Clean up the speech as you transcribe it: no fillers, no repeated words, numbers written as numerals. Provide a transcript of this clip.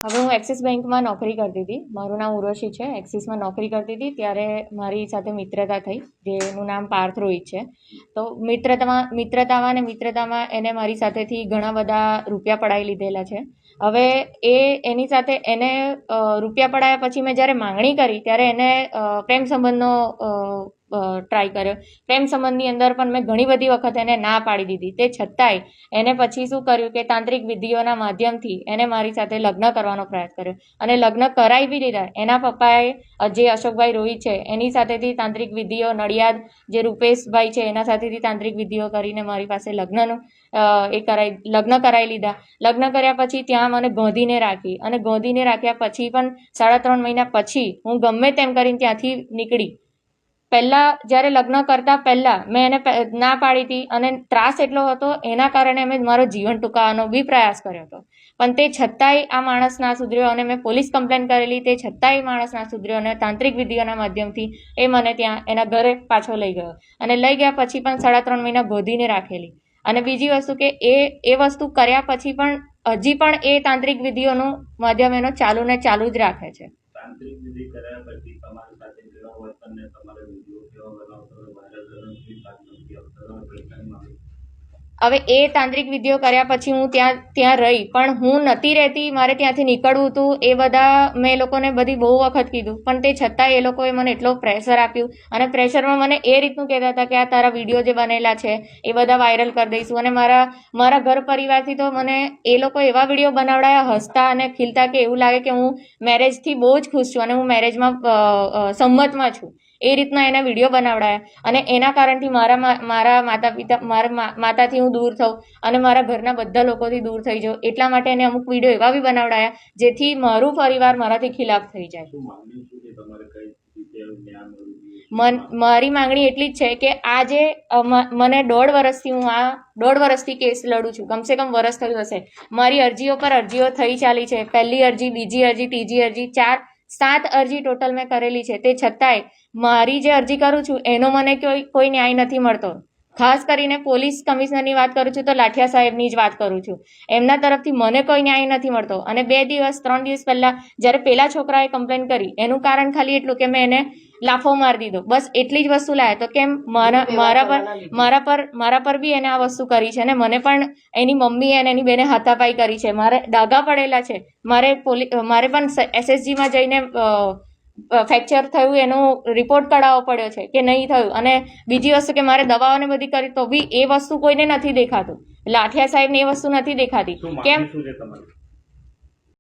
હવે હું એક્સિસ બેંકમાં નોકરી કરતી હતી. મારું નામ ઉર્વશી છે. એક્સિસમાં નોકરી કરતી હતી ત્યારે મારી સાથે મિત્રતા થઈ, જેનું નામ પાર્થ રોહિત છે. તો મિત્રતામાં એને મારી સાથેથી ઘણા બધા રૂપિયા પડાવી લીધેલા છે. હવે એની સાથે એને રૂપિયા પડાયા પછી મેં જ્યારે માંગણી કરી ત્યારે એને પ્રેમ સંબંધનો ટ્રાય કર્યો. પ્રેમ સંબંધની અંદર પણ મેં ઘણી બધી વખત એને ના પાડી દીધી. તે છતાંય એને પછી શું કર્યું કે તાંત્રિક વિધિઓના માધ્યમથી એને મારી સાથે લગ્ન કરવાનો પ્રયાસ કર્યો અને લગ્ન કરાવી બી દીધા. એના પપ્પાએ જે અશોકભાઈ રોહિત છે એની સાથેથી તાંત્રિક વિધિઓ, નડિયાદ જે રૂપેશભાઈ છે એના સાથેથી તાંત્રિક વિધિઓ કરીને મારી પાસે લગ્ન કરાવી લીધા. લગ્ન કર્યા પછી ત્યાં મને ગોંધીને રાખી અને ગોંધીને રાખ્યા પછી પણ 3.5 મહિના પછી હું ગમે તેમ કરીને ત્યાંથી નીકળી. પહેલાં જ્યારે લગ્ન કરતાં પહેલાં મેં એને ના પાડી હતી અને ત્રાસ એટલો હતો એના કારણે મેં મારો જીવન ટૂંકાવવાનો બી પ્રયાસ કર્યો હતો. પણ તે છતાંય આ માણસ ના સુધર્યો અને મેં પોલીસ કમ્પ્લેન કરેલી. તે છતાંય માણસ ના સુધર્યો અને તાંત્રિક વિધિઓના માધ્યમથી એ મને ત્યાં એના ઘરે પાછો લઈ ગયો અને લઈ ગયા પછી પણ 3.5 મહિના ગોધીને રાખેલી. અને બીજી વસ્તુ કે એ વસ્તુ કર્યા પછી પણ હજી પણ એ તાંત્રિક વિધિઓનું માધ્યમ એનો ચાલુ ને ચાલુ જ રાખે છે. તાંત્રિક વિધિ કર્યા પછી તમારી સાથે કેવા વર્તન ને તમારે વિડીયો કેવા બનાવતો વાયરલ કરવાનો. હવે એ તાંત્રિક વિધિઓ કર્યા પછી હું ત્યાં રહી, પણ હું નથી રહેતી. મારે ત્યાંથી નીકળવું હતું. એ બધા મેં લોકોને બધી બહુ વખત કીધું, પણ તે છતાં એ લોકોએ મને એટલો પ્રેશર આપ્યું અને પ્રેશરમાં મને એ રીતનું કહેતા હતા કે આ તારા વિડીયો જે બનેલા છે એ બધા વાયરલ કરી દઈશું. અને મારા ઘર પરિવારથી તો મને એ લોકો એવા વિડીયો બનાવડાયા હસતા અને ખીલતા કે એવું લાગે કે હું મેરેજથી બહુ જ ખુશ છું અને હું મેરેજમાં સંમતમાં છું. એ રીતના એના વિડીયો બનાવડાયા અને એના કારણથી મારા માતાથી હું દૂર થઉં અને મારા ઘરના બધા લોકોથી દૂર થઈ જાઉં. એટલા માટે એને અમુક વિડીયો એવા બી બનાવડાયા જેથી મારું પરિવાર મારાથી ખિલાફ થઈ જાય. મારી માંગણી એટલી જ છે કે આ જે મને 1.5 વર્ષથી કેસ લડું છું, કમસે કમ વર્ષ થયું હશે. મારી અરજીઓ પર અરજીઓ થઈ ચાલી છે. પહેલી અરજી, બીજી અરજી, ત્રીજી અરજી, 7 અરજી ટોટલ મેં કરેલી છે. તે છતાંય મારી જે અરજી કરું છું એનો મને કોઈ ન્યાય નથી મળતો. ખાસ કરીને પોલીસ કમિશનરની વાત કરું છું તો લાઠિયા સાહેબની જ વાત કરું છું. એમના તરફથી મને કોઈ ન્યાય નથી મળતો. અને 3 દિવસ પહેલાં જ્યારે પેલા છોકરાએ કમ્પ્લેન કરી એનું કારણ ખાલી એટલું કે મેં એને લાફો મારી દીધો, બસ એટલી જ વસ્તુ લાયા. તો કેમ મારા પર બી એને આ વસ્તુ કરી છે અને મને પણ એની મમ્મી અને એની બેને હાથાપાઈ કરી છે. મારે ડાઘા પડેલા છે. મારે પણ SSGમાં જઈને ફ્રેક્ચર થયું એનો રિપોર્ટ કઢાવવો પડ્યો છે કે નહીં થયું. અને બીજી વસ્તુ કે મારે દવાઓને બધી કરી તો બી એ વસ્તુ કોઈને નથી દેખાતું. લાઠિયા સાહેબને એ વસ્તુ નથી દેખાતી. કેમ?